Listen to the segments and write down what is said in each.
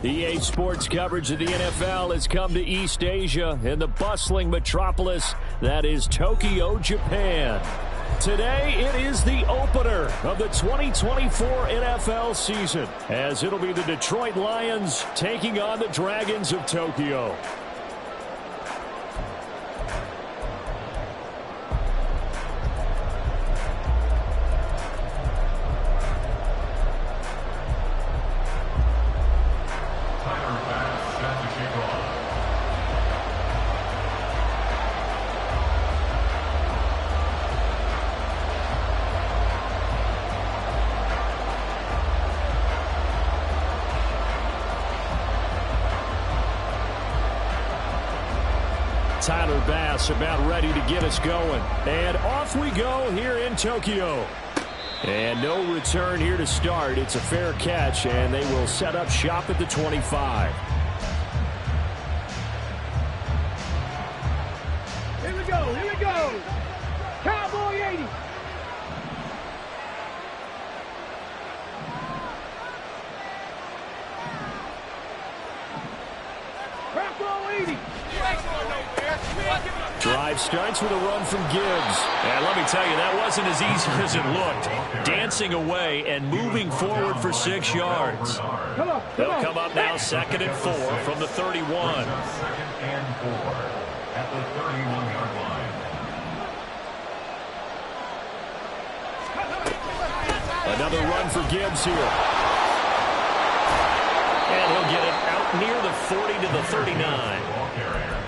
EA Sports coverage of the NFL has come to East Asia in the bustling metropolis that is Tokyo, Japan. Today, it is the opener of the 2024 NFL season, as it'll be the Detroit Lions taking on the Dragons of Tokyo. Tyler Bass about ready to get us going. And off we go here in Tokyo. And no return here to start. It's a fair catch, and they will set up shop at the 25. Here we go, here we go. Cowboy 80. Cowboy 80. Drive starts with a run from Gibbs. And let me tell you, that wasn't as easy as it looked. Dancing away and moving forward for 6 yards. They'll come up now 2nd and 4 from the 31. 2nd and 4 at the 31-yard line. Another run for Gibbs here. And he'll get it out near the 40 to the 39.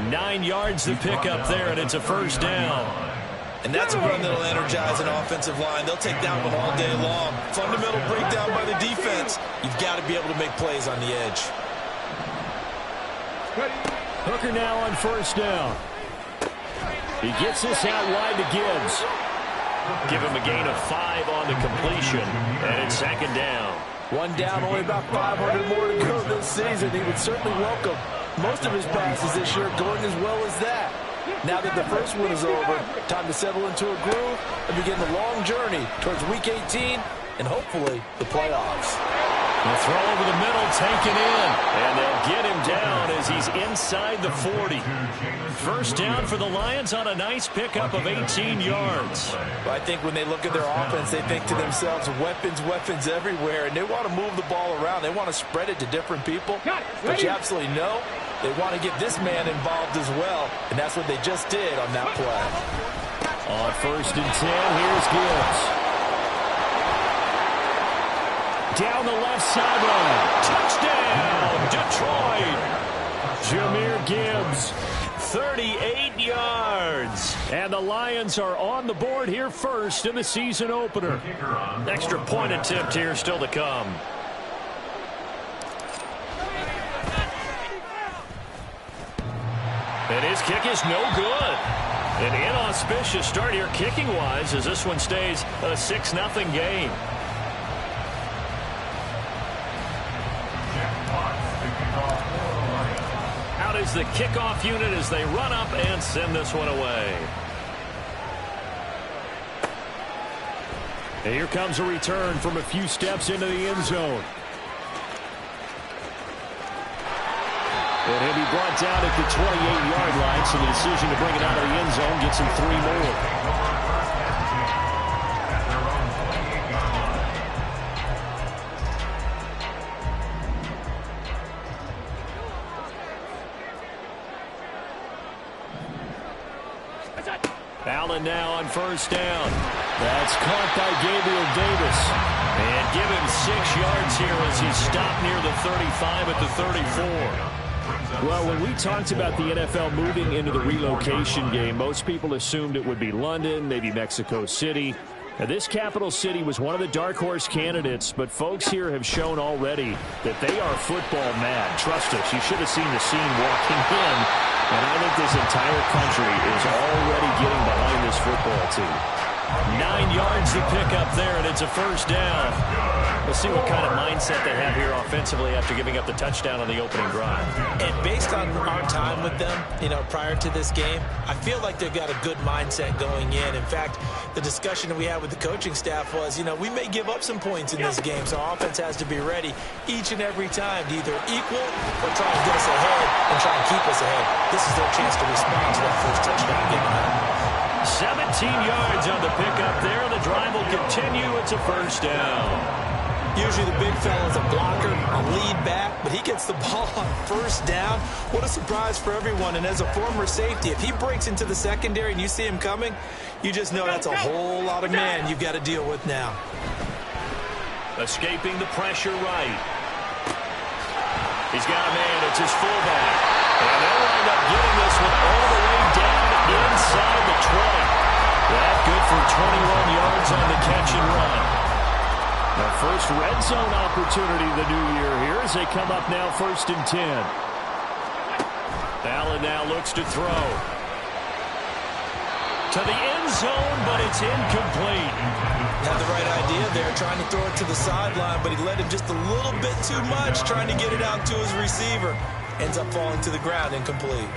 9 yards to pick up there, and it's a first down. And that's a run that'll energize an offensive line. They'll take that one all day long. Fundamental breakdown by the defense. You've got to be able to make plays on the edge. Hooker now on first down. He gets this out wide to Gibbs. Give him a gain of 5 on the completion, and it's 2nd down. One down, only about 500 more to go this season. He would certainly welcome most of his passes this year going as well as that. Now that the first one is over, time to settle into a groove and begin the long journey towards Week 18 and hopefully the playoffs. The throw over the middle, taken in, and they'll get him down as he's inside the 40. First down for the Lions on a nice pickup of 18 yards. I think when they look at their offense, they think to themselves, weapons, weapons everywhere, and they want to move the ball around. They want to spread it to different people, but you absolutely know they want to get this man involved as well, and that's what they just did on that play. On 1st and 10, here's Gibbs. Down the left sideline. Touchdown, Detroit. Jahmyr Gibbs, 38 yards. And the Lions are on the board here first in the season opener. Extra point attempt here still to come. And his kick is no good. An inauspicious start here kicking-wise as this one stays a 6-0 game. Out is the kickoff unit as they run up and send this one away. And here comes a return from a few steps into the end zone. And he'll be brought down at the 28-yard line, so the decision to bring it out of the end zone gets him 3 more. Allen now on first down. That's caught by Gabriel Davis. And give him 6 yards here as he's stopped near the 35 at the 34. Well, when we talked about the NFL moving into the relocation game, most people assumed it would be London, maybe Mexico City. Now, this capital city was one of the dark horse candidates, but folks here have shown already that they are football mad. Trust us, you should have seen the scene walking in, and I think this entire country is already getting behind this football team. 9 yards to pick up there, and it's a first down. We'll see what kind of mindset they have here offensively after giving up the touchdown on the opening drive. And based on our time with them, prior to this game, I feel like they've got a good mindset going in. In fact, the discussion that we had with the coaching staff was, we may give up some points in this game, so our offense has to be ready each and every time to either equal or try to get us ahead and try and keep us ahead. This is their chance to respond to that first touchdown given up. 17 yards on the pickup there. The drive will continue. It's a first down. Usually the big fella is a blocker, a lead back, but he gets the ball on first down. What a surprise for everyone. And as a former safety, if he breaks into the secondary and you see him coming, you just know that's a whole lot of man you've got to deal with now. Escaping the pressure right. He's got a man. It's his fullback. And they'll wind up getting this one all the way down inside the 20. That good for 21 yards on the catch and run. The first red zone opportunity of the new year here as they come up now 1st and 10. Allen now looks to throw. To the end zone, but it's incomplete. Had the right idea there, trying to throw it to the sideline, but he let him just a little bit too much, trying to get it out to his receiver. Ends up falling to the ground, incomplete.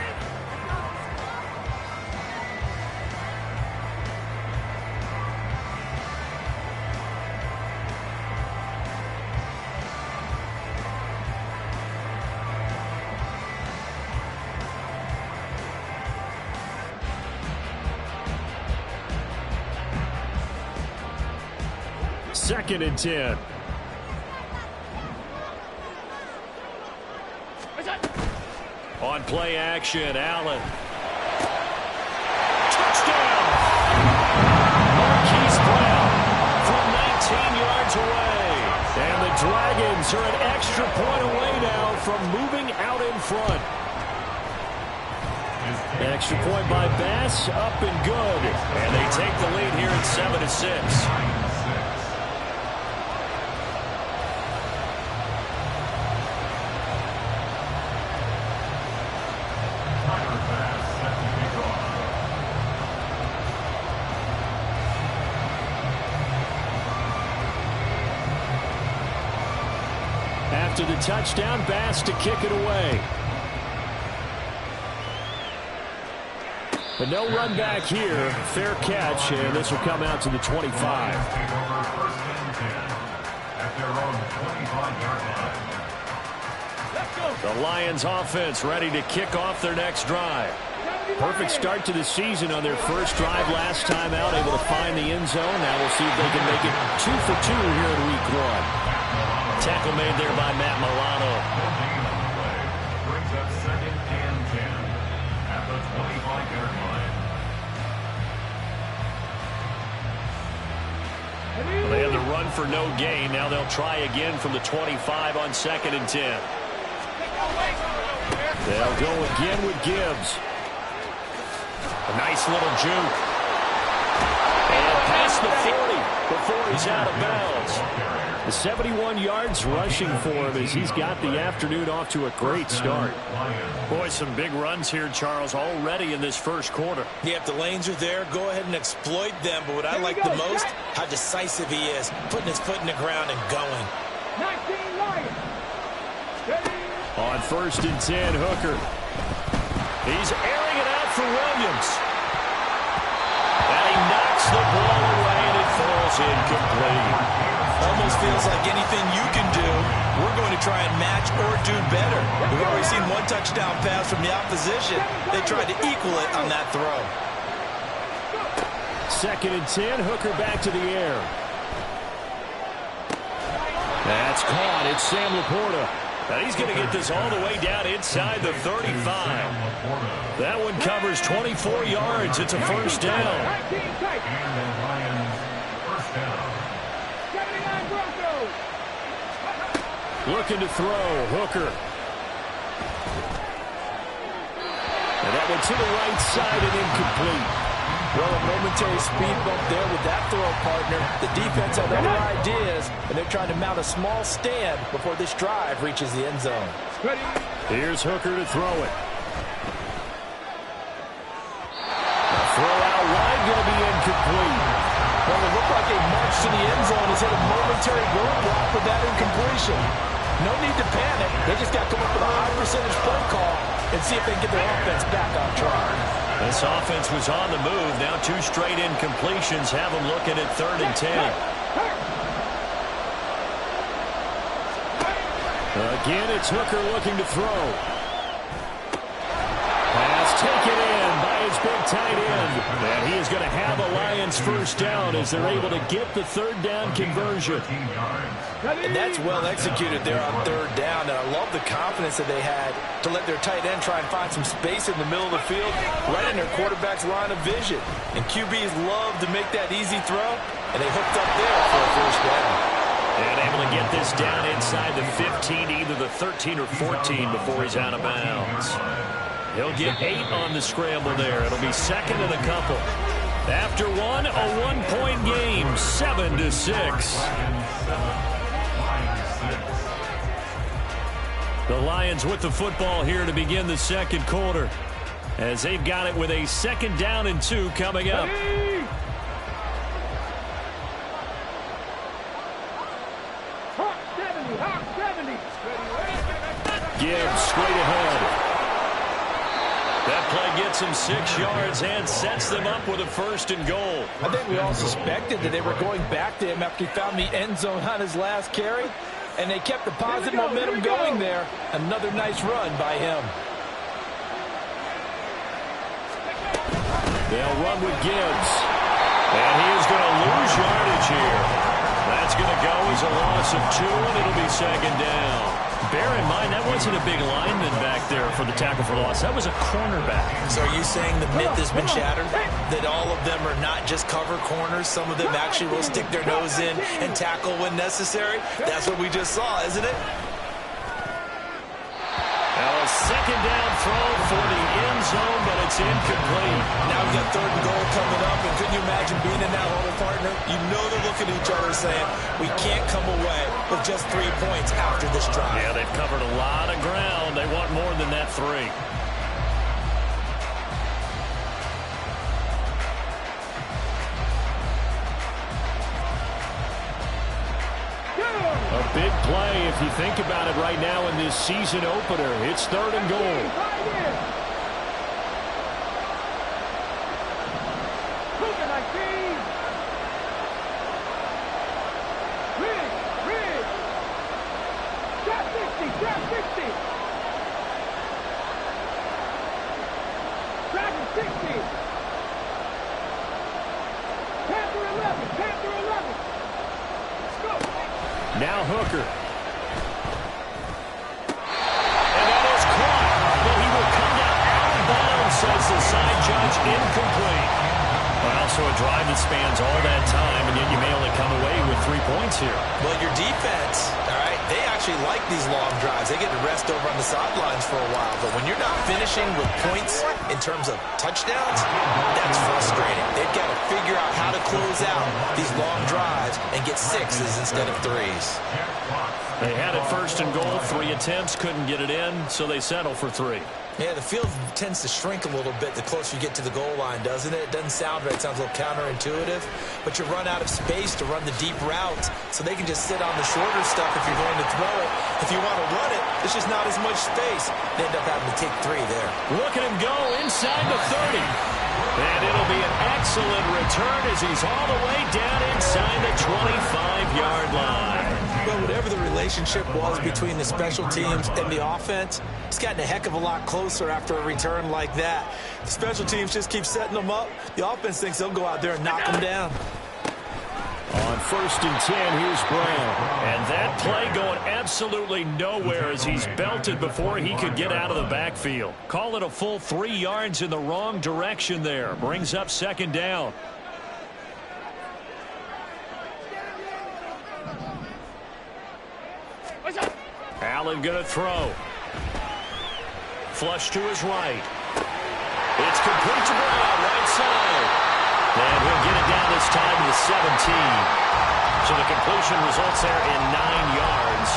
Second and 10. On play action, Allen. Touchdown! Marquise Brown from 19 yards away. And the Dragons are an extra point away now from moving out in front. Extra point by Bass, up and good. And they take the lead here at 7-6. After the touchdown, Bass to kick it away. But no run back here. Fair catch, and this will come out to the 25. The Lions offense ready to kick off their next drive. Perfect start to the season on their first drive last time out, able to find the end zone. Now we'll see if they can make it 2 for 2 here in week 1. Tackle made there by Matt Milano. Brings up 2nd and 10 at the 25-yard line. Well, they had the run for no gain. Now they'll try again from the 25 on 2nd and 10. They'll go again with Gibbs. A nice little juke. And past the 40 before he's out of bounds. The 71 yards rushing for him as he's got the afternoon off to a great start. Boy, some big runs here, Charles, already in this first quarter. Yeah, if the lanes are there, go ahead and exploit them. But what I like the most, how decisive he is, putting his foot in the ground and going. 19 Lions. On 1st and 10, Hooker. He's airing it out for Williams. And he knocks the ball away, and it falls incomplete. Almost feels like anything you can do, we're going to try and match or do better. We've already seen one touchdown pass from the opposition. They tried to equal it on that throw. 2nd and 10, Hooker back to the air. That's caught. It's Sam Laporta. Now he's going to get this all the way down inside the 35. That one covers 24 yards. It's a first down. And the Lions first down. Looking to throw, Hooker. And that one to the right side and incomplete. Well, a momentary speed bump there with that throw, partner. The defense had other ideas, and they're trying to mount a small stand before this drive reaches the end zone. Here's Hooker to throw it. The throw out wide, going to be incomplete. Well, it looked like a march to the end zone has hit a momentary roadblock with that incompletion. No need to panic. They just got to come up with a high percentage play call and see if they can get their offense back on track. This offense was on the move. Now 2 straight incompletions have them looking at 3rd and 10. Again, it's Hooker looking to throw. Pass taken in by his big tight end. And he is going to have a Lions first down as they're able to get the 3rd down conversion. And that's well executed there on 3rd down. And I love the confidence that they had to let their tight end try and find some space in the middle of the field, right in their quarterback's line of vision. And QBs love to make that easy throw, and they hooked up there for a first down. And able to get this down inside the 15, either the 13 or 14 before he's out of bounds. He'll get 8 on the scramble there. It'll be 2nd and a couple. After one, a 1-point game, 7-6. The Lions with the football here to begin the 2nd quarter, as they've got it with a 2nd down and 2 coming up. Gibbs straight ahead. That play gets him 6 yards and sets them up with a 1st and goal. I think we all suspected that they were going back to him after he found the end zone on his last carry, and they kept the positive momentum going there. Another nice run by him. They'll run with Gibbs. And he is going to lose yardage here. That's going to go as a loss of 2, and it'll be 2nd down. Bear in mind, that wasn't a big lineman back there for the tackle for loss. That was a cornerback. So are you saying the myth has been shattered? That all of them are not just cover corners? Some of them actually will stick their nose in and tackle when necessary? That's what we just saw, isn't it? Now a 2nd down throw for the end zone, but it's incomplete. Now we've got 3rd and goal coming up, and couldn't you imagine being in that huddle, partner? You know they're looking at each other saying, we can't come away with just 3 points after this drive. Yeah, they've covered a lot of ground. They want more than that 3. A big play if you think about it right now in this season opener. It's 3rd and goal. Now Hooker. And that is caught. But he will come down out of bounds, says the side judge. Incomplete. Well, so a drive that spans all that time, and yet you may only come away with 3 points here. Well, your defense, all right, they actually like these long drives. They get to rest over on the sidelines for a while. But when you're not finishing with points in terms of touchdowns, that's frustrating. They've got to figure out how to close out these long drives and get 6s instead of 3s. They had it 1st and goal, 3 attempts, couldn't get it in, so they settle for 3. Yeah, the field tends to shrink a little bit the closer you get to the goal line, doesn't it? It doesn't sound right. It sounds a little counterintuitive. But you run out of space to run the deep routes, so they can just sit on the shorter stuff if you're going to throw it. If you want to run it, there's just not as much space. They end up having to take 3 there. Look at him go inside the 30. And it'll be an excellent return as he's all the way down inside the 25-yard line. Well, whatever the relationship was between the special teams and the offense, it's gotten a heck of a lot closer after a return like that. The special teams just keep setting them up. The offense thinks they'll go out there and knock them down. On 1st and 10, here's Brown. And that play going absolutely nowhere as he's belted before he could get out of the backfield. Call it a full 3 yards in the wrong direction there. Brings up 2nd down. Allen going to throw. Flush to his right. It's complete to Brown, right side. And he'll get it down this time to the 17. So the completion results there in 9 yards.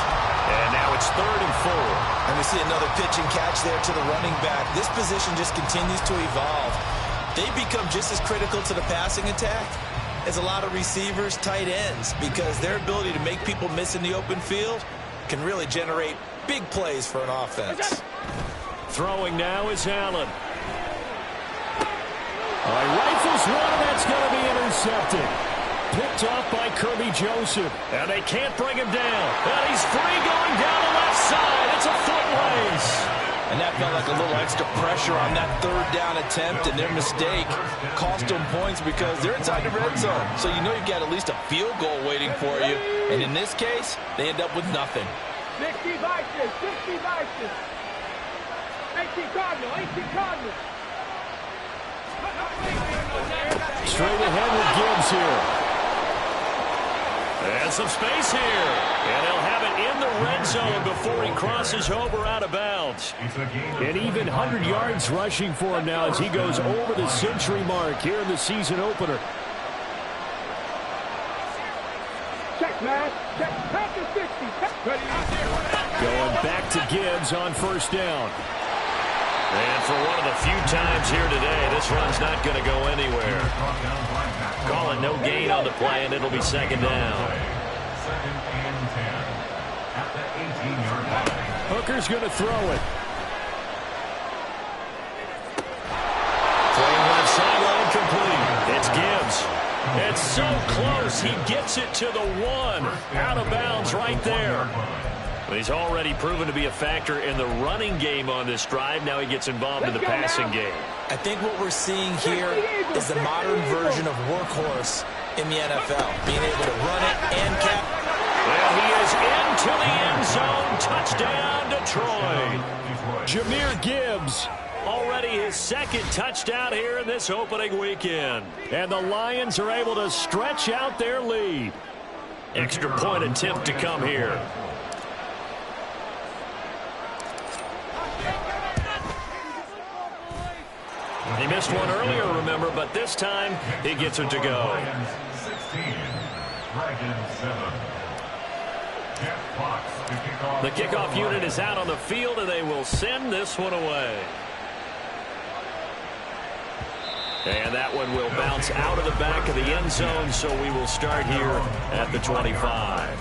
And now it's 3rd and 4. And we see another pitch and catch there to the running back. This position just continues to evolve. They become just as critical to the passing attack is a lot of receivers, tight ends, because their ability to make people miss in the open field can really generate big plays for an offense. Throwing now is Allen. Rifles one, and that's going to be intercepted. Picked off by Kirby Joseph. And they can't bring him down. And he's free going down the left side. It's a foot race. And that felt like a little extra pressure on that third down attempt, and their mistake cost them points because they're inside the red zone. So you know you've got at least a field goal waiting for you. And in this case, they end up with nothing. 60 Vikings, 60 Vikings. 18 Cardinal, 18 Cardinal. Straight ahead with Gibbs here. And some space here. And he'll have it in the red zone before he crosses over out of bounds. An even 100 yards rushing for him now as he goes over the century mark here in the season opener. Check, man. Check. Pass to 60. Going back to Gibbs on first down. And for one of the few times here today, this run's not going to go anywhere. Calling no gain on the play, and it'll be second down. Second and 10 at the 18-yard line. Hooker's going to throw it. Playing left sideline complete. It's Gibbs. It's so close. He gets it to the one. Out of bounds right there. But he's already proven to be a factor in the running game on this drive. Now he gets involved in the passing game. I think what we're seeing here is the modern version of workhorse in the NFL, being able to run it and cap. Well, he is into the end zone. Touchdown, Detroit. Jahmyr Gibbs, already his second touchdown here in this opening weekend. And the Lions are able to stretch out their lead. Extra point attempt to come here. He missed one earlier, remember, but this time he gets it to go. 16, Dragons 7. Jeff Fox to kick off. The kickoff unit is out on the field, and they will send this one away. And that one will bounce out of the back of the end zone, so we will start here at the 25.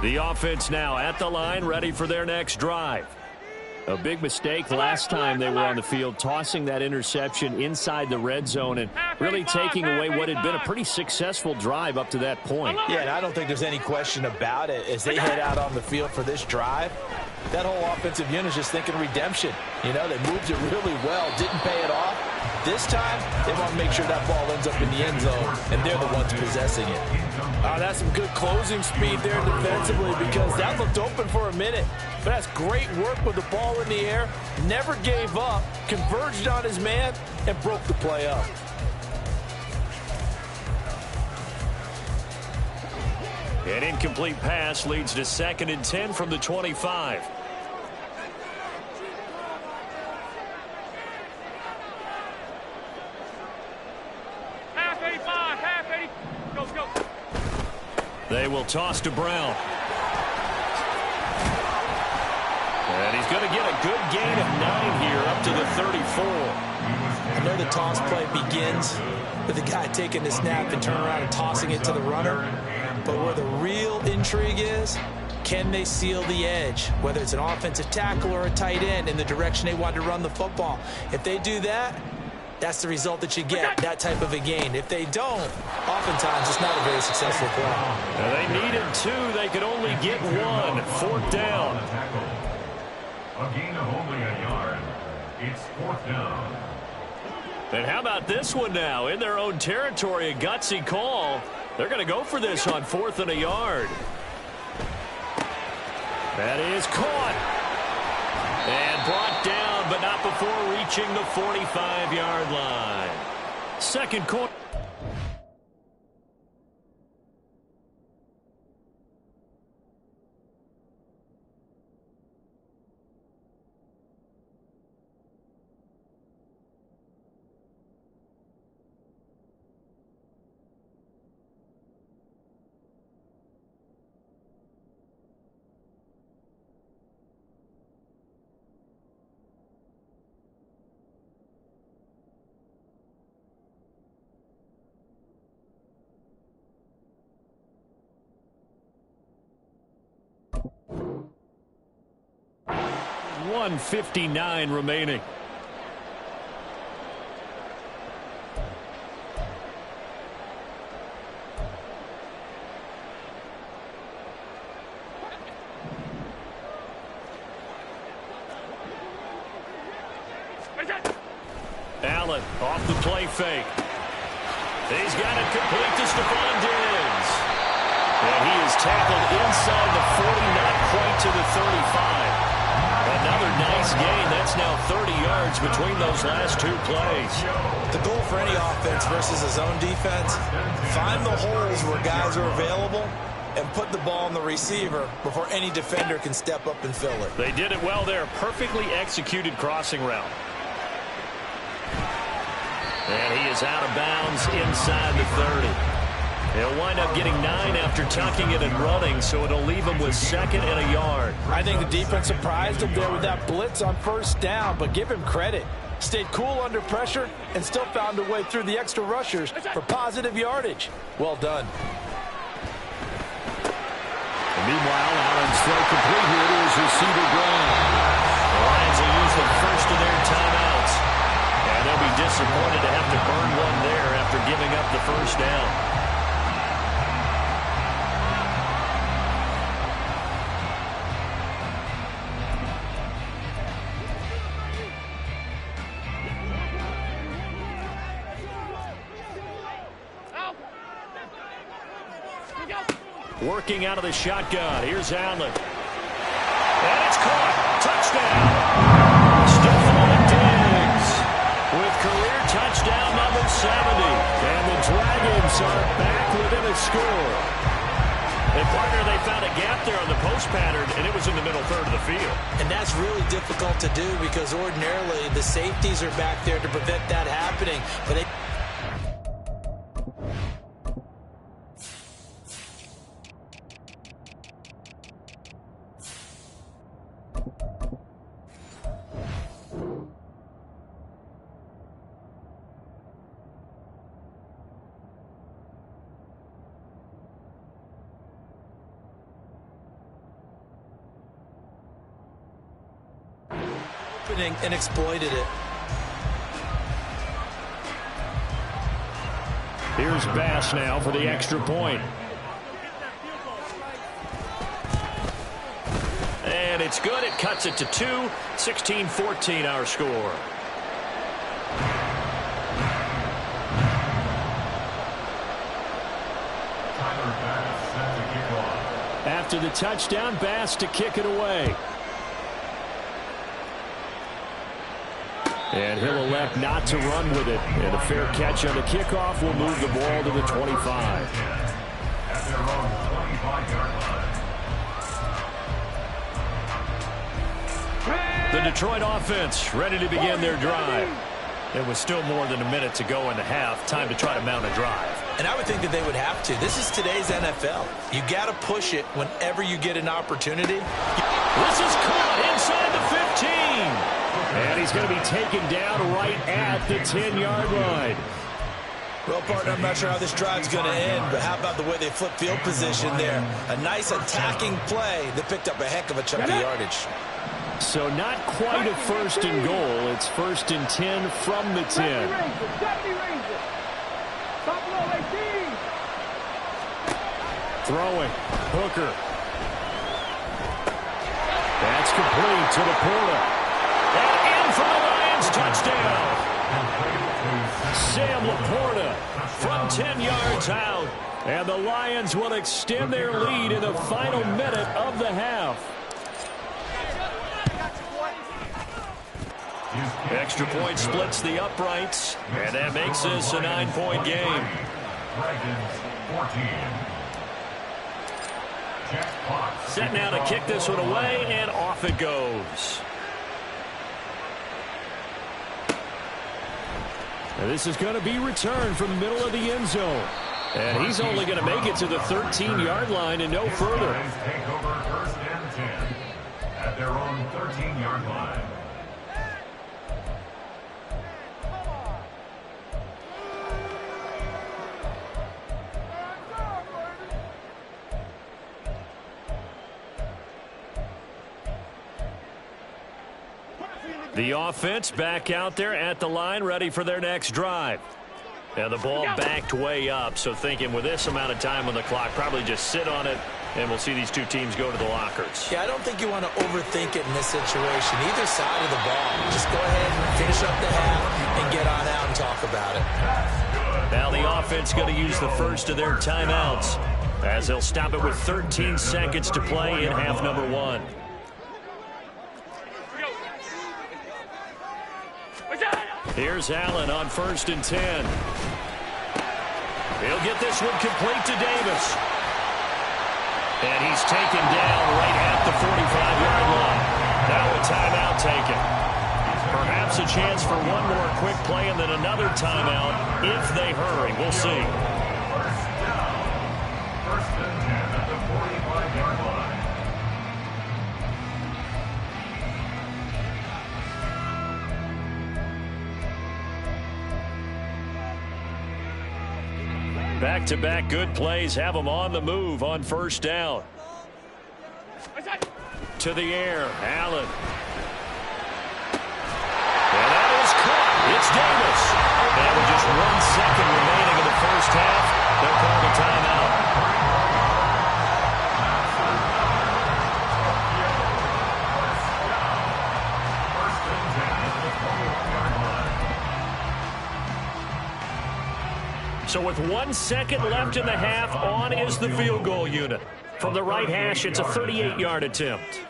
The offense now at the line, ready for their next drive. A big mistake last time they were on the field, tossing that interception inside the red zone and really taking away what had been a pretty successful drive up to that point. Yeah, and I don't think there's any question about it. As they head out on the field for this drive, that whole offensive unit is just thinking redemption. You know, they moved it really well, didn't pay it off. This time, they want to make sure that ball ends up in the end zone, and they're the ones possessing it. That's some good closing speed there defensively because that looked open for a minute. But that's great work with the ball in the air. Never gave up, converged on his man, and broke the play up. An incomplete pass leads to 2nd and 10 from the 25. Half 85, half 80. Go, go. They will toss to Brown. And he's going to get a good gain of 9 here up to the 34. I know the toss play begins with the guy taking the snap and turning around and tossing it to the runner. But where the real intrigue is, can they seal the edge, whether it's an offensive tackle or a tight end, in the direction they want to run the football? If they do that, that's the result that you get, that type of a gain. If they don't, oftentimes it's not a very successful play. Now they needed 2. They could only get 1. 4th down. A gain of only a yard. It's 4th down. And how about this one now? In their own territory, a gutsy call. They're going to go for this on 4th and a yard. That is caught. And brought down, but not before reaching the 45-yard line. Second quarter. 1:59 remaining. Allen off the play fake. He's got it complete to Stephon Diggs. And he is tackled inside the 40, not quite to the 35. Another nice gain. That's now 30 yards between those last two plays. The goal for any offense versus a zone defense, find the holes where guys are available and put the ball on the receiver before any defender can step up and fill it. They did it well there. Perfectly executed crossing route. And he is out of bounds inside the 30. He'll wind up getting 9 after tucking it and running, so it'll leave him with 2nd and a yard. I think the defense surprised him there with that blitz on first down, but give him credit. Stayed cool under pressure and still found a way through the extra rushers for positive yardage. Well done. And meanwhile, Allen's throw complete here to his receiver, Brown. The Lions will use the first of their timeouts. And they'll be disappointed to have to burn one there after giving up the first down. Working out of the shotgun. Here's Allen. And it's caught. Touchdown. Stephon Diggs with career touchdown number 70. And the Dragons are back within a score. And partner, they found a gap there on the post pattern, and it was in the middle third of the field. And that's really difficult to do because ordinarily the safeties are back there to prevent that happening. But they and exploited it. Here's Bass now for the extra point. And it's good. It cuts it to 2. 16-14 our score. After the touchdown, Bass to kick it away. And he'll elect not to run with it. And a fair catch on the kickoff will move the ball to the 25. The Detroit offense ready to begin their drive. There was still more than a minute to go in the half. Time to try to mount a drive. And I would think that they would have to. This is today's NFL. You got to push it whenever you get an opportunity. This is caught inside the 15. And he's going to be taken down right at the 10-yard line. Well, partner, I'm not sure how this drive's going to end, but how about the way they flip field position there? A nice attacking play that picked up a heck of a chunk of yardage. So not quite a 1st and goal. It's 1st and 10 from the 10. Throwing. Hooker. That's complete to Laporta. And in for the Lions, touchdown. Sam Laporta from 10 yards out. And the Lions will extend their lead in the final minute of the half. Extra point splits the uprights. And that makes this a 9-point game. Set now to kick this one away, and off it goes. And this is going to be returned from the middle of the end zone. And he's only going to make it to the 13-yard line and no further. Take over 1st and 10 at their own 13-yard line. The offense back out there at the line, ready for their next drive. And the ball backed way up, so thinking with this amount of time on the clock, probably just sit on it, and we'll see these two teams go to the lockers. Yeah, I don't think you want to overthink it in this situation. Either side of the ball. Just go ahead and finish up the half and get on out and talk about it. Now the offense going to use the first of their timeouts, as they'll stop it with 13 seconds to play in half number 1. Here's Allen on 1st and 10. He'll get this one complete to Davis. And he's taken down right at the 45-yard line. Now a timeout taken. Perhaps a chance for one more quick play and then another timeout if they hurry. We'll see. First and 10 at the 45-yard line. Back-to-back good plays have them on the move on first down. To the air, Allen. And that is caught. It's Davis. And with just 1 second remaining in the first half, they'll call the timeout. So with 1 second left in the half, on is the field goal unit. From the right hash, it's a 38-yard attempt.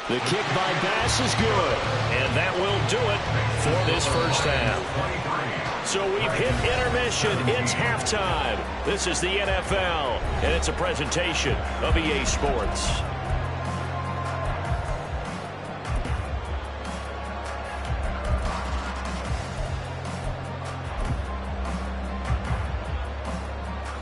The kick by Bass is good, and that will do it for this first half. So we've hit intermission. It's halftime. This is the NFL, and it's a presentation of EA Sports.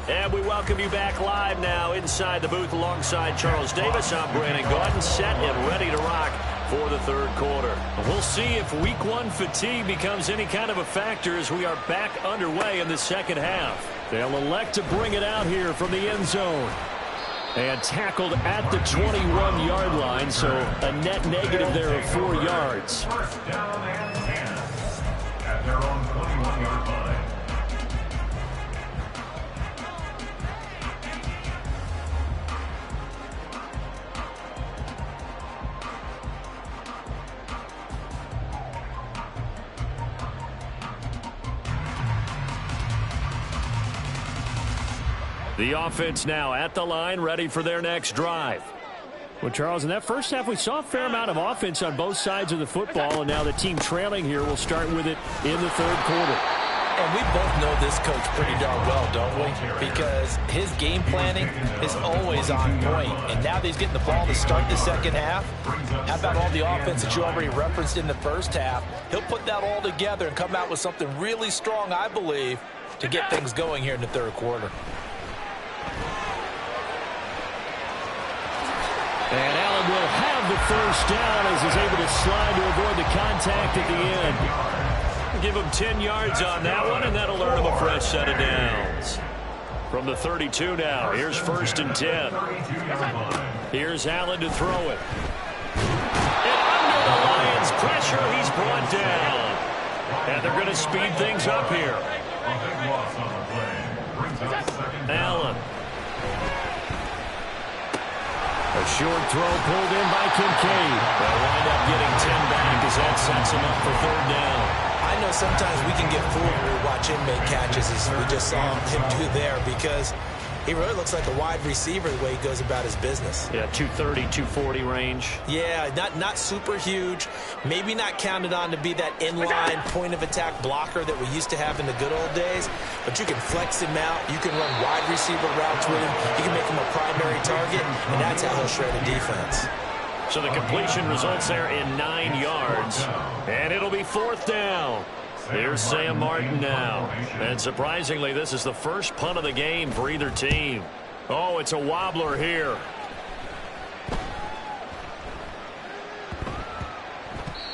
And we welcome you back live now inside the booth alongside Charles Davis. I'm Brandon Gaudin, set and ready to rock for the third quarter. We'll see if week 1 fatigue becomes any kind of a factor as we are back underway in the second half. They'll elect to bring it out here from the end zone. And tackled at the 21-yard line, so a net negative there of 4 yards. First down and 10 at their own 21-yard line. The offense now at the line, ready for their next drive. Well, Charles, in that first half, we saw a fair amount of offense on both sides of the football, and now the team trailing here will start with it in the third quarter. And we both know this coach pretty darn well, don't we? Because his game planning is always on point. And now that he's getting the ball to start the second half, how about all the offense that you already referenced in the first half? He'll put that all together and come out with something really strong, I believe, to get things going here in the third quarter. And Allen will have the first down as he's able to slide to avoid the contact at the end. Give him 10 yards on that one, and that'll earn him a fresh set of downs. From the 32 now, here's 1st and 10. Here's Allen to throw it. And under the Lions' pressure, he's brought down. And they're going to speed things up here. Allen. A short throw pulled in by Kincaid. They'll wind up getting 10 back as that sets him up for 3rd down. I know sometimes we can get fooled when we watch him make catches, as we just saw him do there, because he really looks like a wide receiver the way he goes about his business. Yeah, 230, 240 range. Yeah, not super huge. Maybe not counted on to be that inline point-of-attack blocker that we used to have in the good old days, but you can flex him out. You can run wide receiver routes with him. You can make him a primary target, and that's how he'll shred a defense. So the completion results there in 9 yards, and it'll be 4th down. Here's Sam Martin now. And surprisingly, this is the first punt of the game for either team. Oh, it's a wobbler here.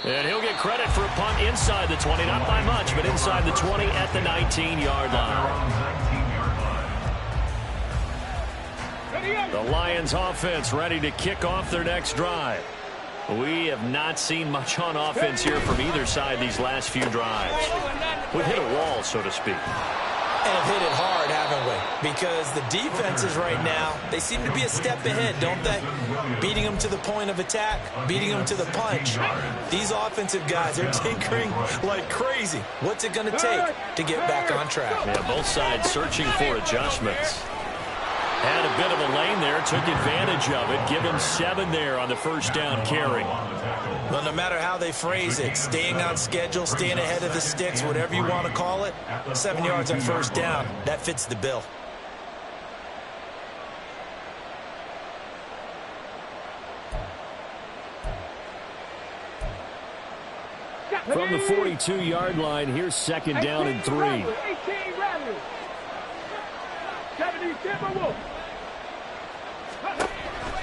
And he'll get credit for a punt inside the 20. Not by much, but inside the 20 at the 19-yard line. The Lions offense ready to kick off their next drive. We have not seen much on offense here from either side these last few drives. We've hit a wall, so to speak. And have hit it hard, haven't we? Because the defenses right now, they seem to be a step ahead, don't they? Beating them to the point of attack, beating them to the punch. These offensive guys, they're tinkering like crazy. What's it going to take to get back on track? Yeah, both sides searching for adjustments. Had a bit of a lane there, took advantage of it. Give him 7 there on the first down carry. Well, no matter how they phrase it, staying on schedule, staying ahead of the sticks, whatever you want to call it, 7 yards on first down, that fits the bill. From the 42-yard line, here's second down and 3. 18 Rattlers. 70 Timberwolves.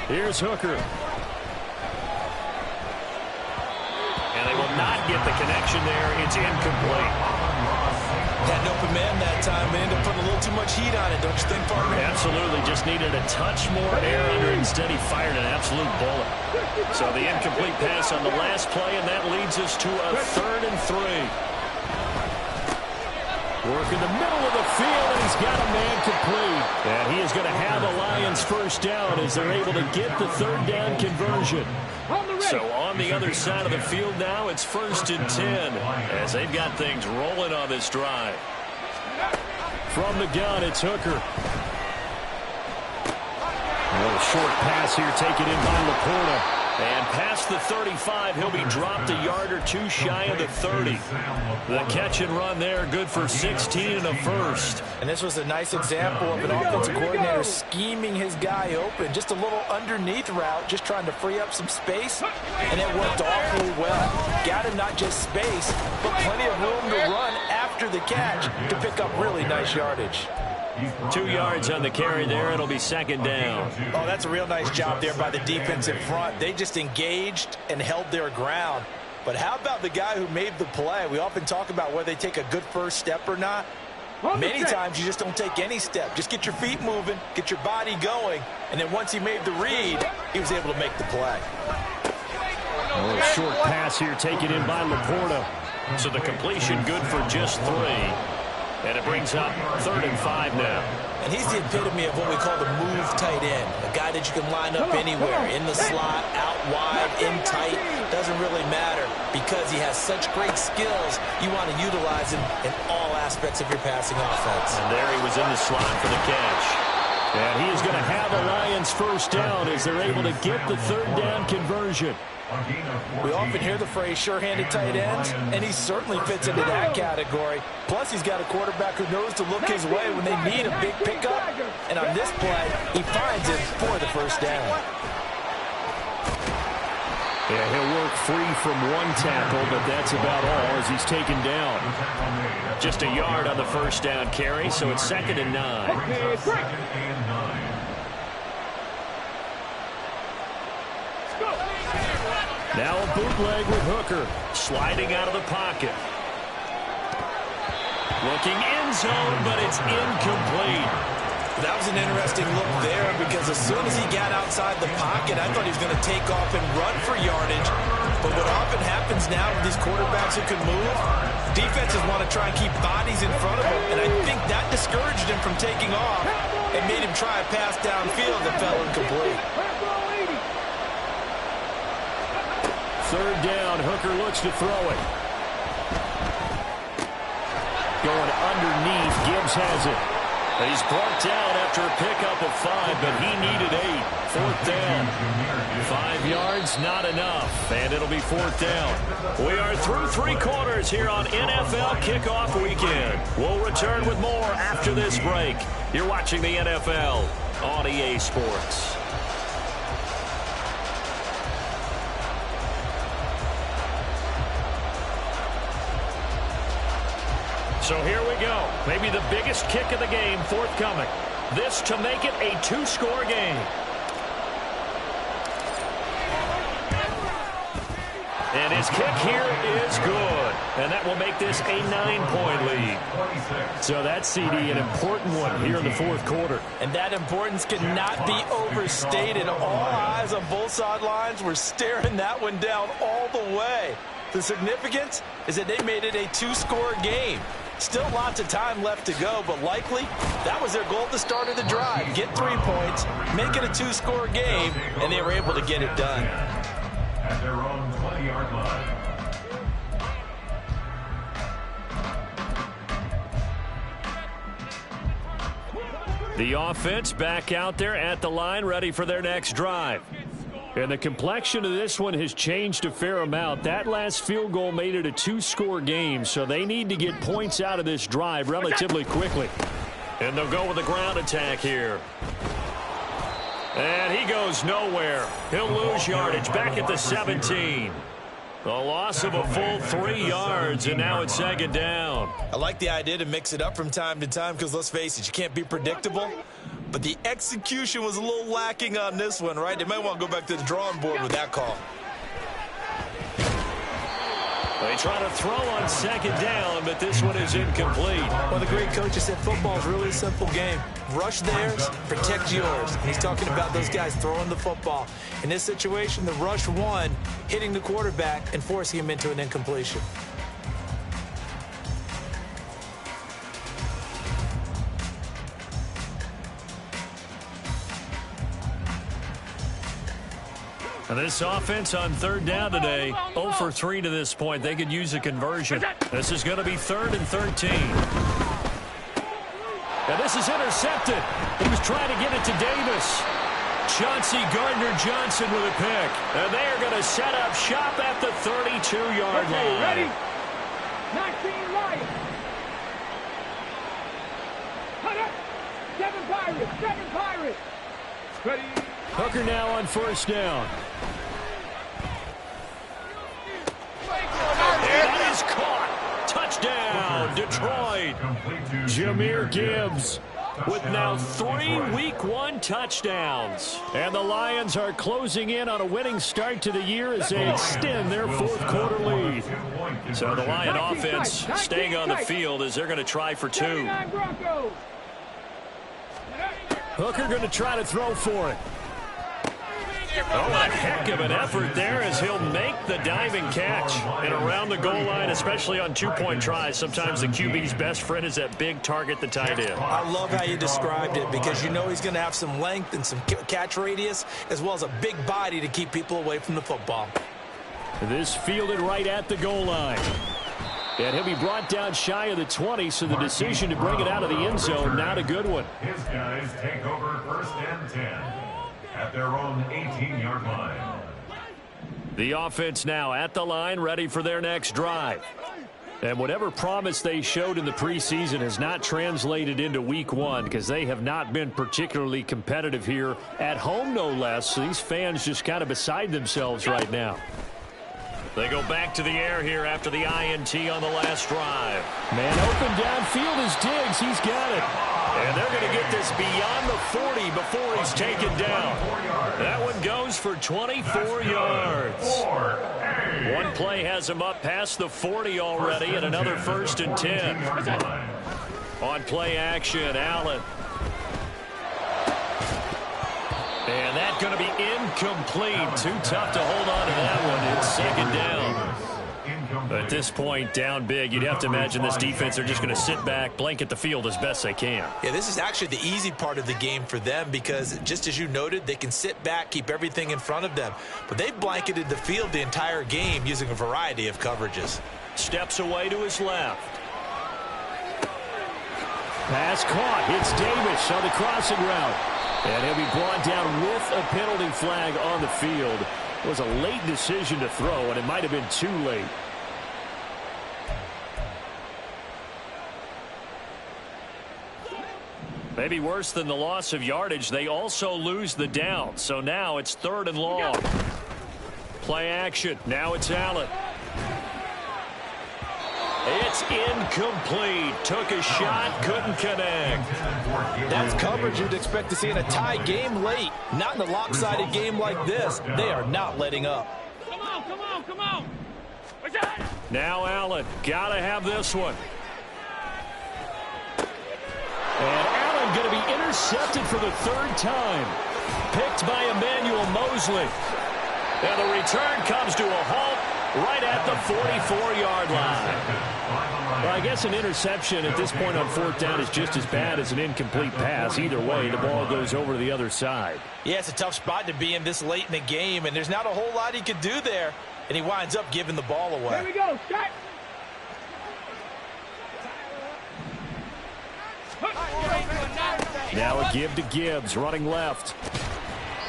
Here's Hooker. And they will not get the connection there. It's incomplete. Had an open man that time and ended up putting a little too much heat on it, don't you think, partner? Absolutely. Just needed a touch more air under it. Instead, he fired an absolute bullet. So the incomplete pass on the last play, and that leads us to a 3rd and 3. Work in the middle of the field, and he's got a man complete. And he is going to have a Lions first down as they're able to get the 3rd down conversion. So on the other side of the field now, it's 1st and 10 as they've got things rolling on this drive. From the gun, it's Hooker. A little short pass here, taken in by Laporta. And past the 35, he'll be dropped a yard or 2 shy of the 30. The catch and run there, good for 16 and a first. And this was a nice example of an offensive coordinator scheming his guy open. Just a little underneath route, just trying to free up some space. And it worked awfully well. Got him not just space, but plenty of room to run after the catch to pick up really nice yardage. 2 yards on the carry there. It'll be second down. Oh, that's a real nice job there by the defense in front. They just engaged and held their ground. But how about the guy who made the play? We often talk about whether they take a good first step or not. Many times you just don't take any step. Just get your feet moving, get your body going, and then once he made the read, he was able to make the play. A little short pass here taken in by Laporta. So the completion good for just 3. And it brings up 3rd and 5 now. And he's the epitome of what we call the move tight end. A guy that you can line up anywhere, in the slot, out wide, in tight. Doesn't really matter because he has such great skills. You want to utilize him in all aspects of your passing offense. And there he was in the slot for the catch. And he is going to have a Lions first down as they're able to get the 3rd down conversion. We often hear the phrase sure-handed tight ends, and he certainly fits into that category. Plus, he's got a quarterback who knows to look his way when they need a big pickup. And on this play, he finds it for the first down. Yeah, he'll work free from 1 tackle, but that's about all as he's taken down. Just a yard on the first down carry, so it's 2nd and 9. Now a bootleg with Hooker, sliding out of the pocket. Looking end zone, but it's incomplete. That was an interesting look there because as soon as he got outside the pocket, I thought he was going to take off and run for yardage. But what often happens now with these quarterbacks who can move, defenses want to try and keep bodies in front of him. And I think that discouraged him from taking off and made him try a pass downfield that fell incomplete. 3rd down, Hooker looks to throw it. Going underneath, Gibbs has it. He's brought down after a pickup of 5, but he needed 8. 4th down. 5 yards, not enough, and it'll be 4th down. We are through 3 quarters here on NFL Kickoff Weekend. We'll return with more after this break. You're watching the NFL on EA Sports. So here we go. Maybe the biggest kick of the game forthcoming. This to make it a 2-score game. And his kick here is good. And that will make this a 9-point lead. So that CD, an important one here in the fourth quarter. And that importance cannot be overstated. All eyes on both sidelines were staring that one down all the way. The significance is that they made it a 2-score game. Still lots of time left to go, but likely that was their goal at the start of the drive. Get 3 points, make it a 2-score game, and they were able to get it done. At their own 20-yard line. The offense back out there at the line, ready for their next drive. And the complexion of this one has changed a fair amount. That last field goal made it a 2-score game, so they need to get points out of this drive relatively quickly. And they'll go with the ground attack here. And he goes nowhere. He'll lose yardage back at the 17. A loss of a full 3 yards, and now it's second down. I like the idea to mix it up from time to time because, let's face it, you can't be predictable. But the execution was a little lacking on this one, right? They might want to go back to the drawing board with that call. They try to throw on second down, but this one is incomplete. Well, the great coach has said football is really a simple game. Rush theirs, protect yours. And he's talking about those guys throwing the football. In this situation, the rush won, hitting the quarterback and forcing him into an incompletion. And this offense on third down today, 0 for 3 to this point. They could use a conversion. This is going to be 3rd and 13. And this is intercepted. He was trying to get it to Davis. Chauncey Gardner-Johnson with a pick. And they are going to set up shop at the 32-yard line. Ready? 19 Lions. Cut up. 7 Pirates. 7 Pirates. Ready? Hooker now on first down. And that is caught. Touchdown, Detroit. Jahmyr Gibbs with now 3 Week 1 touchdowns. And the Lions are closing in on a winning start to the year as they extend their fourth quarter lead. So the Lion offense staying on the field as they're going to try for 2. Hooker going to try to throw for it. Oh, a heck of an effort there as he'll make the diving catch. And around the goal line, especially on 2-point tries, sometimes the QB's best friend is that big target, the tight end. I love how you described it because you know he's going to have some length and some catch radius as well as a big body to keep people away from the football. This fielded right at the goal line. And he'll be brought down shy of the 20, so the decision to bring it out of the end zone, not a good one. His guys take over 1st and 10 at their own 18-yard line. The offense now at the line, ready for their next drive. And whatever promise they showed in the preseason has not translated into Week 1 because they have not been particularly competitive here at home, no less. So these fans just kind of beside themselves right now. They go back to the air here after the INT on the last drive. Man open downfield is Diggs. He's got it. And they're going to get this beyond the 40 before he's taken down. That one goes for 24 yards. One play has him up past the 40 already and another 1st and 10. On play action, Allen. And that's going to be incomplete. Too tough to hold on to that one. It's second down. At this point, down big, you'd have to imagine this defense are just going to sit back, blanket the field as best they can. Yeah, this is actually the easy part of the game for them because, just as you noted, they can sit back, keep everything in front of them. But they've blanketed the field the entire game using a variety of coverages. Steps away to his left. Pass caught. Hits Davis on the crossing route. And he'll be brought down with a penalty flag on the field. It was a late decision to throw, and it might have been too late. Maybe worse than the loss of yardage, they also lose the down. So now it's 3rd and long. Play action. Now it's Allen. It's incomplete. Took a shot, couldn't connect. That's coverage you'd expect to see in a tie game late. Not in a lopsided game like this. They are not letting up. Come on, come on, come on. Now Allen, gotta have this one. And Allen going to be intercepted for the third time. Picked by Emmanuel Mosley. And the return comes to a halt right at the 44-yard line. Well, I guess an interception at this point on fourth down is just as bad as an incomplete pass. Either way, the ball goes over to the other side. Yeah, it's a tough spot to be in this late in the game, and there's not a whole lot he could do there. And he winds up giving the ball away. Here we go, Scott. Now a give to Gibbs, running left.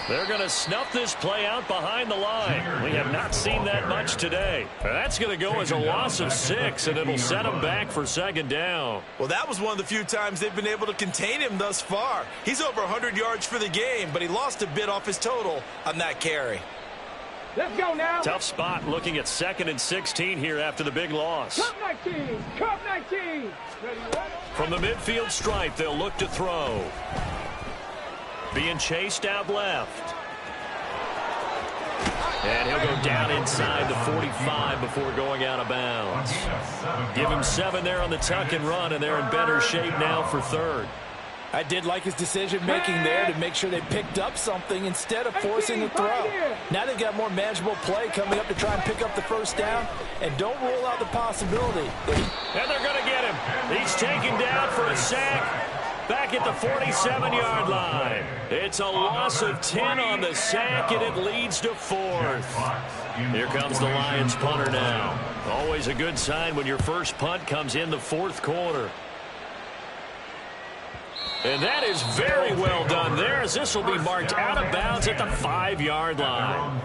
They're going to snuff this play out behind the line. We have not seen that much today. That's going to go as a loss of 6, and it'll set them back for second down. Well, that was one of the few times they've been able to contain him thus far. He's over 100 yards for the game, but he lost a bit off his total on that carry. Let's go now. Tough spot looking at 2nd and 16 here after the big loss. Cup 19. Cup 19. From the midfield stripe, they'll look to throw. Being chased out left. And he'll go down inside the 45 before going out of bounds. Give him 7 there on the tuck and run, and they're in better shape now for third. I did like his decision-making there to make sure they picked up something instead of forcing the throw. Now they've got more manageable play coming up to try and pick up the first down, and don't rule out the possibility. And they're going to get him. He's taken down for a sack. Back at the 47-yard line. It's a loss of 10 on the sack, and it leads to 4th. Here comes the Lions punter now. Always a good sign when your first punt comes in the 4th quarter. And that is very well done there, as this will be marked out of bounds at the 5-yard line.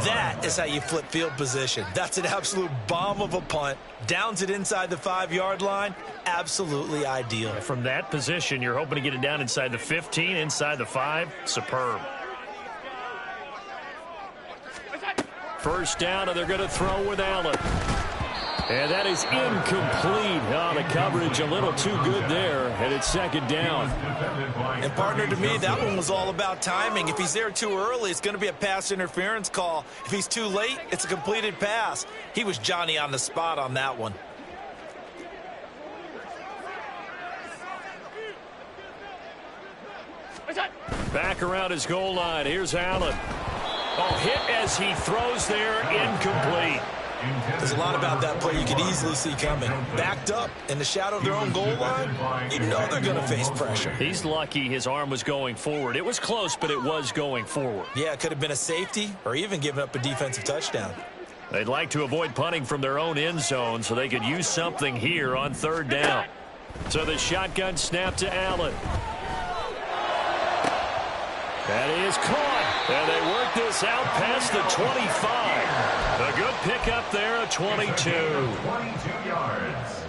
That is how you flip field position. That's an absolute bomb of a punt. Downs it inside the 5-yard line. Absolutely ideal. From that position, you're hoping to get it down inside the 15, inside the 5. Superb. First down, and they're going to throw with Allen. And that is incomplete. Oh, the coverage a little too good there, and it's second down. And, partner, to me, that one was all about timing. If he's there too early, it's going to be a pass interference call. If he's too late, it's a completed pass. He was Johnny on the spot on that one. Back around his goal line. Here's Allen. Oh, hit as he throws there, incomplete. There's a lot about that play you could easily see coming. Backed up in the shadow of their own goal line, you know they're going to face pressure. He's lucky his arm was going forward. It was close, but it was going forward. Yeah, it could have been a safety or even given up a defensive touchdown. They'd like to avoid punting from their own end zone so they could use something here on third down. So the shotgun snap to Allen. That is caught. And they work this out past the 25. A good pickup there at 22. 22 yards.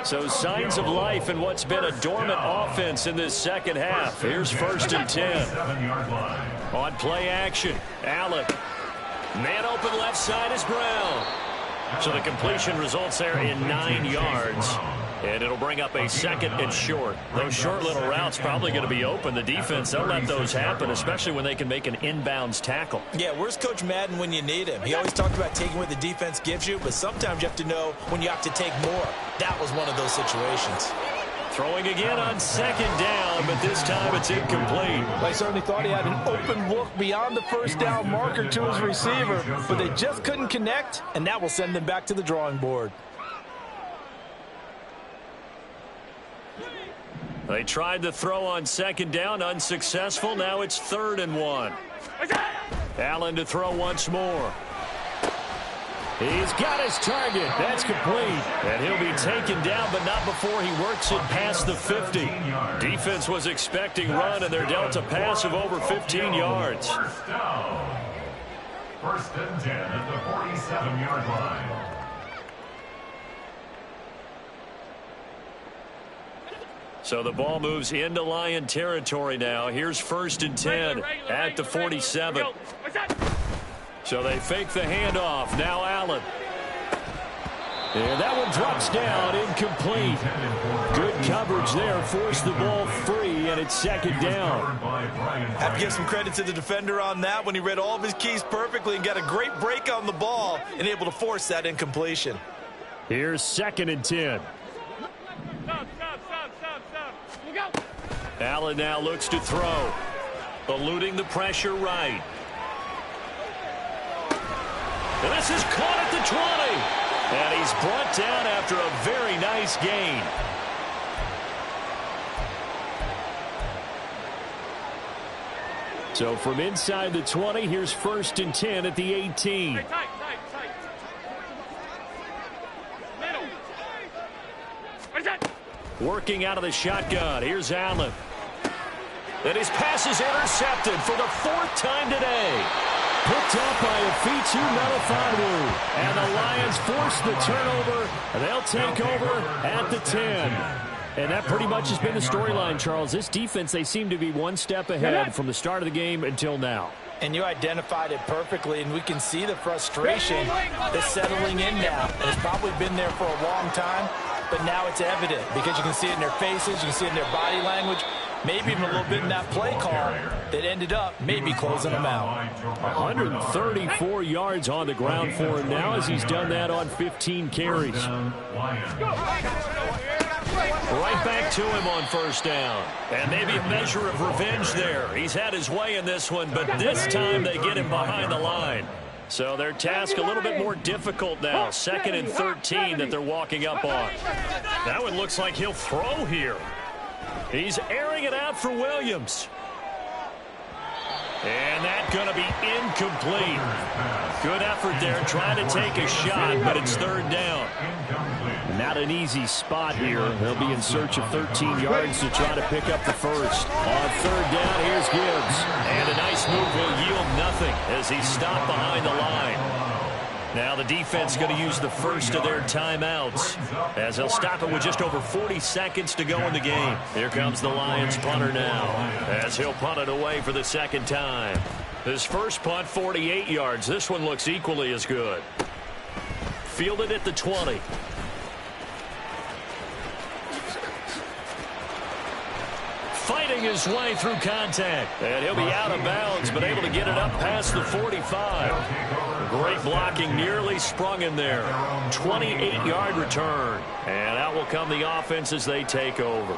So signs of life in what's been a dormant offense in this second half. Here's 1st and 10. On play action, Allen. Man open left side is Brown. So the completion results there in 9 yards. And it'll bring up a 2nd and short. Those short little routes probably going to be open. The defense, they'll let those happen, especially when they can make an inbounds tackle. Yeah, where's Coach Madden when you need him? He always talked about taking what the defense gives you, but sometimes you have to know when you have to take more. That was one of those situations. Throwing again on 2nd down, but this time it's incomplete. I certainly thought he had an open look beyond the first down marker to his receiver, but they just couldn't connect, and that will send them back to the drawing board. They tried to throw on 2nd down, unsuccessful. Now it's 3rd and 1. Allen to throw once more. He's got his target. That's complete. And he'll be taken down, but not before he works it past the 50. Defense was expecting run, and they're dealt a pass of over 15 yards. First down. 1st and 10 at the 47-yard line. So the ball moves into Lion territory now. Here's 1st and 10 at the 47. So they fake the handoff. Now Allen. And that one drops down, incomplete. Good coverage there, forced the ball free, and it's second down. Have to give some credit to the defender on that when he read all of his keys perfectly and got a great break on the ball and able to force that incompletion. Here's 2nd and 10. Allen now looks to throw. Eluding the pressure right. And this is caught at the 20. And he's brought down after a very nice gain. So from inside the 20, here's 1st and 10 at the 18. Working out of the shotgun. Here's Allen. And his pass is intercepted for the 4th time today. Picked up by Afitu Melifonwu. And the Lions force the turnover. And they'll take over at the 10. And that pretty much has been the storyline, Charles. This defense, they seem to be one step ahead from the start of the game until now. And you identified it perfectly, and we can see the frustration that's settling in now. And it's probably been there for a long time, but now it's evident because you can see it in their faces, you can see it in their body language, maybe even a little bit in that play call that ended up maybe closing them out. 134 yards on the ground for him now as he's done that on 15 carries. Right back to him on 1st down. And maybe a measure of revenge there. He's had his way in this one, but this time they get him behind the line. So their task a little bit more difficult now. 2nd and 13 that they're walking up on. That one looks like he'll throw here. He's airing it out for Williams. And that's going to be incomplete. Good effort there, trying to take a shot, but it's 3rd down. Not an easy spot here. They'll be in search of 13 yards to try to pick up the 1st. On 3rd down, here's Gibbs. And a nice move will yield nothing as he's stopped behind the line. Now the defense going to use the first of their timeouts as they'll stop it with just over 40 seconds to go in the game. Here comes the Lions punter now as he'll punt it away for the 2nd time. His first punt, 48 yards. This one looks equally as good. Fielded at the 20. Fighting his way through contact. And he'll be out of bounds, but able to get it up past the 45. Great blocking, nearly sprung in there. 28-yard return. And out will come the offense as they take over.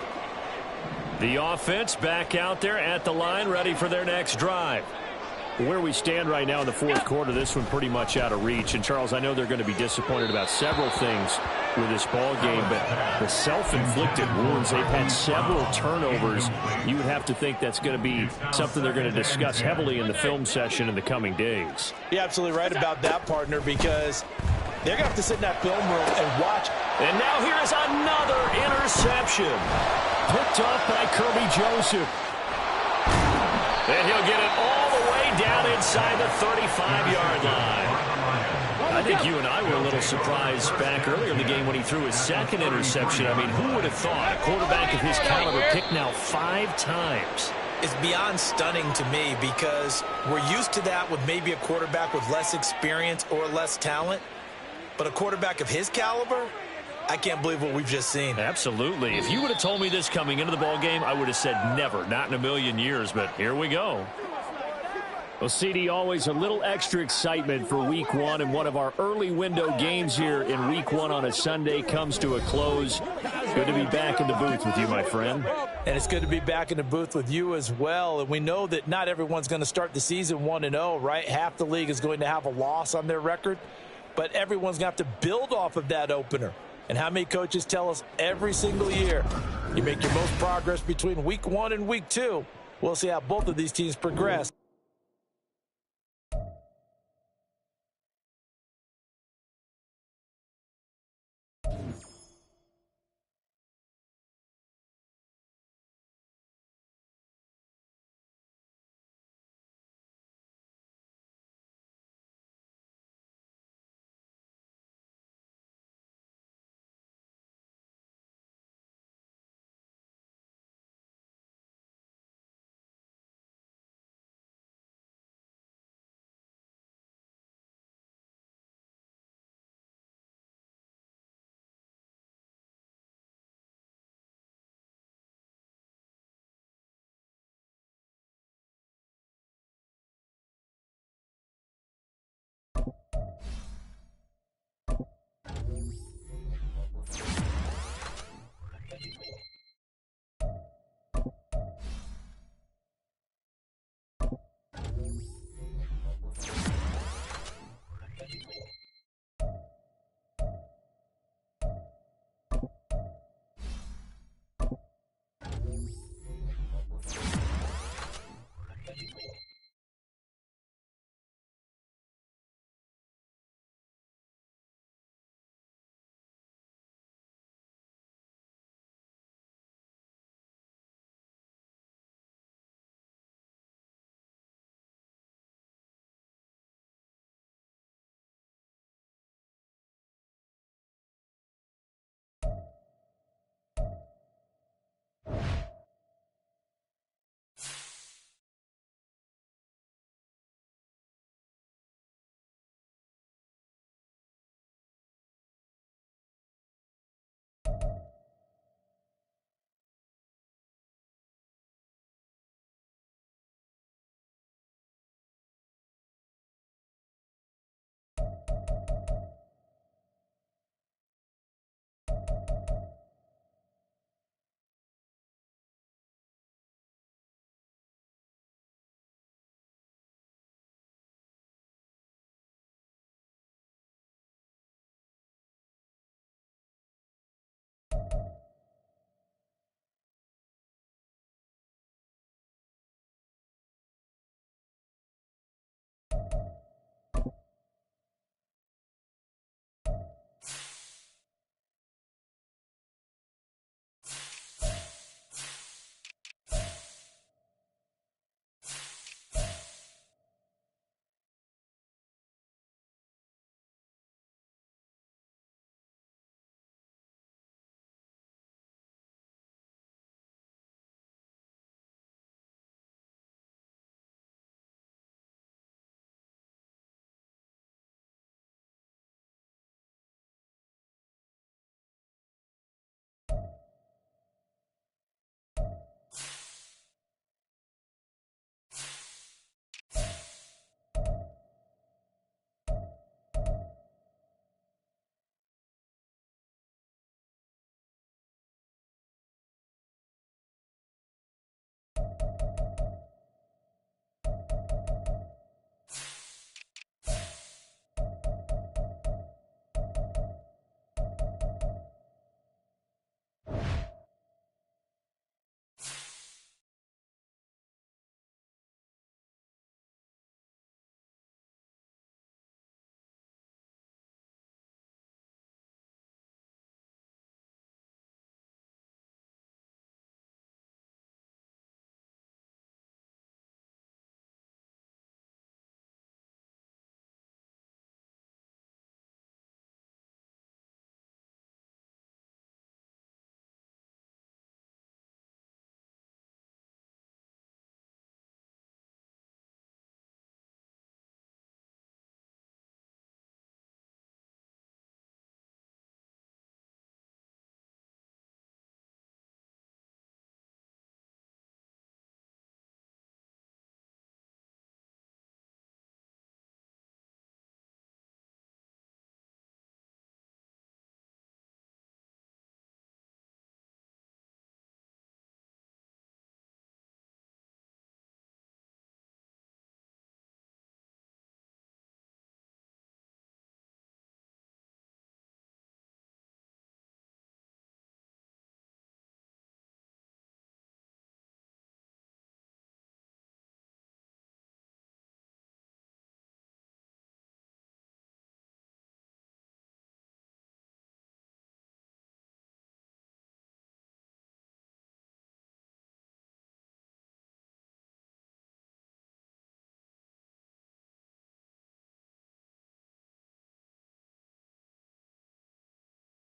The offense back out there at the line, ready for their next drive. Where we stand right now in the 4th quarter, this one pretty much out of reach. And, Charles, I know they're going to be disappointed about several things with this ball game, but the self-inflicted wounds, they've had several turnovers. You would have to think that's going to be something they're going to discuss heavily in the film session in the coming days. You're absolutely right about that, partner, because they're going to have to sit in that film room and watch. And now here is another interception. Picked off by Kirby Joseph. And he'll get it all the way down inside the 35-yard line. I think you and I were a little surprised back earlier in the game when he threw his 2nd interception. I mean, who would have thought a quarterback of his caliber picked now 5 times? It's beyond stunning to me because we're used to that with maybe a quarterback with less experience or less talent. But a quarterback of his caliber, I can't believe what we've just seen. Absolutely. If you would have told me this coming into the ball game, I would have said never, not in a million years, but here we go. Well, CD, always a little extra excitement for Week 1, and one of our early window games here in Week 1 on a Sunday comes to a close. Good to be back in the booth with you, my friend. And it's good to be back in the booth with you as well. And we know that not everyone's going to start the season 1-0, right? Half the league is going to have a loss on their record, but everyone's going to have to build off of that opener. And how many coaches tell us every single year, you make your most progress between Week 1 and Week 2. We'll see how both of these teams progress.